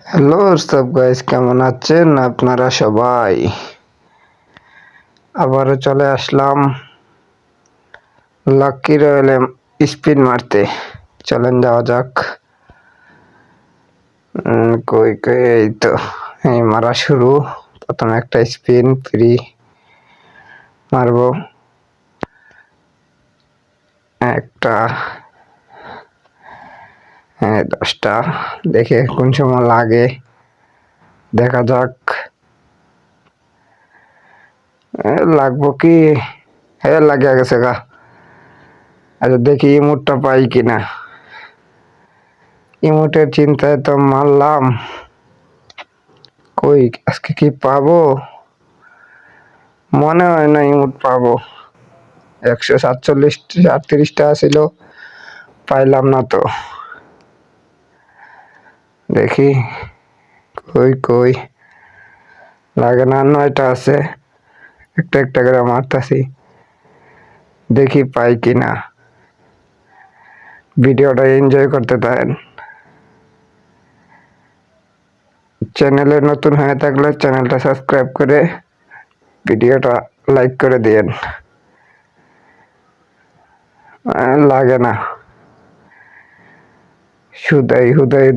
Hello সব guys, কেমন আছেন আপনারা সবাই? আবারও চলে আসলাম লাকি রয়েলে স্পিন মারতে। চলেন যাওয়া যাক। কই কই, এই তো এই মারা শুরু। প্রথমে একটা স্পিন ফ্রি মারবো, একটা 10টা। দেখে কোন সময় লাগে, দেখা যাক। লাগবো কি? হ্যাঁ, লাগিয়া গেছে গা। আচ্ছা, দেখি ইমোটটা পাই কিনা। ইমোটের চিন্তায় তো মারলাম, কই আজকে কি পাবো? মনে হয় না ইমোট পাবো। 147-38টা ছিল, পাইলাম না তো। দেখি কই কই, লাগে না। 9টা আছে, একটা একটা করে মারতাছি, দেখি পাই কিনা। ভিডিওটা এনজয় করতে থাকেন। চ্যানেলে নতুন হয়ে থাকলে চ্যানেলটা সাবস্ক্রাইব করে ভিডিওটা লাইক করে দিয়েন। লাগে না, হুদাই হুদাই